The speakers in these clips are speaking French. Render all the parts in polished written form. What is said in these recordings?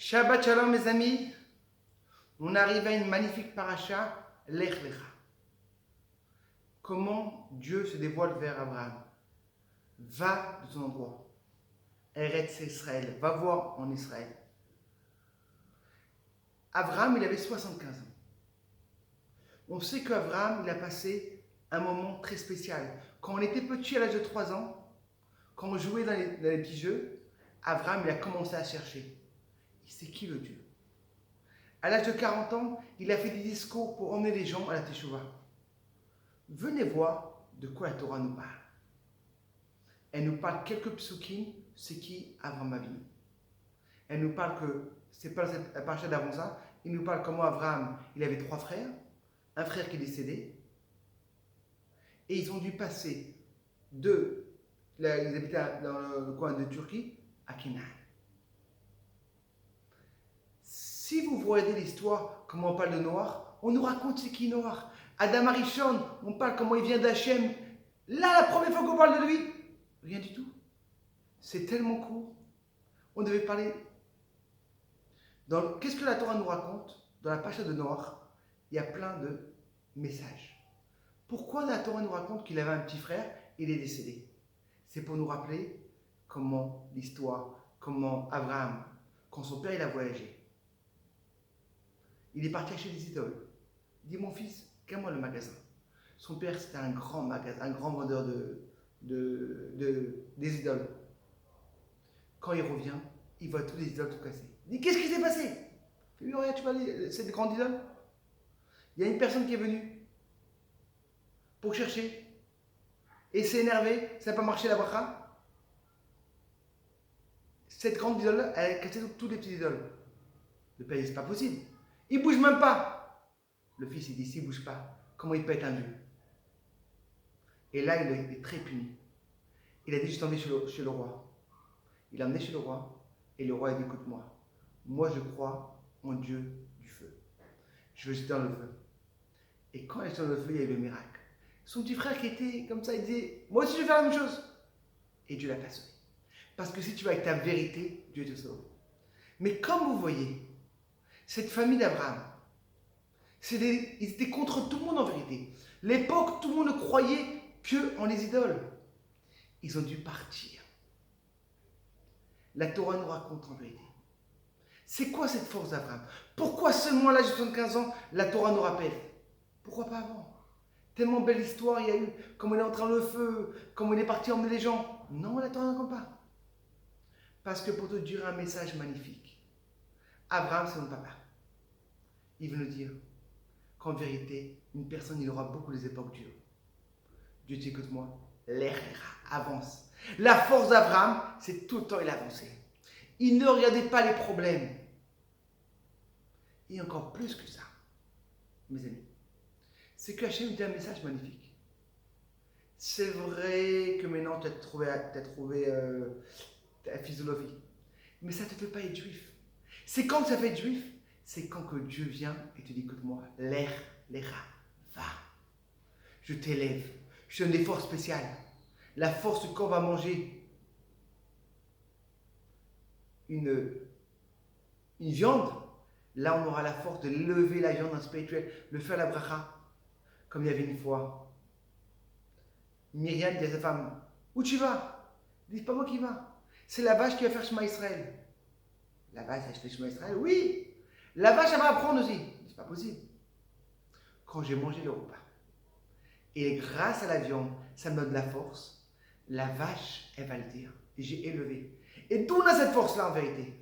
Shabbat Shalom mes amis, on arrive à une magnifique paracha, Lech Lecha. Comment Dieu se dévoile vers Abraham. Va de ton endroit, Eretz Israël, va voir en Israël. Abraham, il avait 75 ans. On sait qu'Abraham, il a passé un moment très spécial. Quand on était petit à l'âge de 3 ans, quand on jouait dans les petits jeux, Abraham, il a commencé à chercher. C'est qui le Dieu? À l'âge de 40 ans, il a fait des discours pour emmener les gens à la Teshuvah. Venez voir de quoi la Torah nous parle. Elle nous parle quelques psukim, c'est qui Abraham Avinu. Elle nous parle que, c'est pas la paracha d'avant ça, il nous parle comment Abraham, il avait 3 frères, un frère qui est décédé, et ils ont dû passer ils habitaient dans le coin de Turquie, à Canaan. Si vous voyez l'histoire, comment on parle de Noach, on nous raconte c'est qui Noach. Adam Arishon, on parle comment il vient d'Hachem. Là, la première fois qu'on parle de lui, rien du tout. C'est tellement court. On devait parler. Qu'est-ce que la Torah nous raconte? Dans la paracha de Noach, il y a plein de messages. Pourquoi la Torah nous raconte qu'il avait un petit frère et il est décédé? C'est pour nous rappeler comment l'histoire, comment Abraham, quand son père il a voyagé, il est parti acheter des idoles. Il dit, mon fils, quelle-moi le magasin. Son père, c'était un grand magasin, un grand vendeur des idoles. Quand il revient, il voit tous les idoles tout cassés. Il dit, qu'est-ce qui s'est passé? Il dit, regarde, tu vois cette grande idole? Il y a une personne qui est venue pour chercher. Et s'est énervé, ça n'a pas marché la bracha. Cette grande idole, elle a cassé toutes les petites idoles. Le père dit, c'est pas possible. Il ne bouge même pas. Le fils, il dit, s'il ne bouge pas, comment il peut être un Dieu? Et là, il a été très puni. Il a dit, je t'emmène chez le roi. Il l'a emmené chez le roi, et le roi a dit, écoute-moi, moi je crois en Dieu du feu. Je veux jeter dans le feu. Et quand il est dans le feu, il y a eu le miracle. Son petit frère qui était comme ça, il disait, moi aussi je vais faire la même chose. Et Dieu l'a pas sauvé. Parce que si tu vas avec ta vérité, Dieu te sauve. Mais comme vous voyez, cette famille d'Abraham, ils étaient contre tout le monde en vérité. L'époque, tout le monde ne croyait qu'en les idoles. Ils ont dû partir. La Torah nous raconte en vérité. C'est quoi cette force d'Abraham? Pourquoi seulement à l'âge de 75 ans, la Torah nous rappelle? Pourquoi pas avant? Tellement belle histoire il y a eu, comme il est entré dans le feu, comme il est parti emmener les gens. Non, la Torah ne raconte pas. Parce que pour te dire un message magnifique, Abraham, c'est mon papa. Il veut nous dire qu'en vérité, une personne, il aura beaucoup les époques dures. Dieu dit, écoute-moi, avance. La force d'Abraham, c'est tout le temps il avançait. Il ne regardait pas les problèmes. Et encore plus que ça, mes amis, c'est que Hachem dit un message magnifique. C'est vrai que maintenant tu as trouvé ta physiologie, mais ça ne te fait pas être juif. C'est quand ça fait être juif, c'est quand que Dieu vient et te dit, écoute-moi, l'era, va. Je t'élève, je te donne des forces spéciales. La force du corps va manger une viande. Là, on aura la force de lever la viande en spirituel, le faire la bracha. Comme il y avait une fois, Myriam dit à sa femme, où tu vas? Il dit, c'est pas moi qui va. C'est la vache qui va faire Shema Israël. La vache a fait Shema Israël? Oui. La vache, elle va apprendre aussi. C'est pas possible. Quand j'ai mangé le repas, et grâce à la viande, ça me donne de la force, la vache, elle va le dire. Et j'ai élevé. Et d'où on a cette force-là en vérité?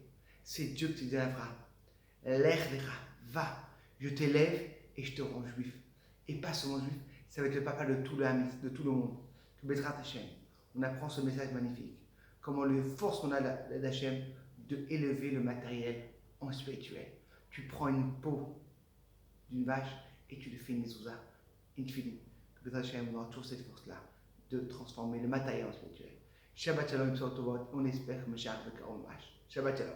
C'est Dieu qui te dit à Abraham, va, je t'élève et je te rends juif. Et pas seulement juif, ça va être le papa de tout le monde. Que Bezrat Hashem, on apprend ce message magnifique. Comment le force qu'on a d'Hachem de élever le matériel en spirituel. Tu prends une peau d'une vache et tu le fais une mezouza, une fili. Que Bezrat Hashem, on aura toujours cette force-là de transformer le matériel en spirituel. Shabbat Shalom, on espère que Mashiach va Shabbat Shalom.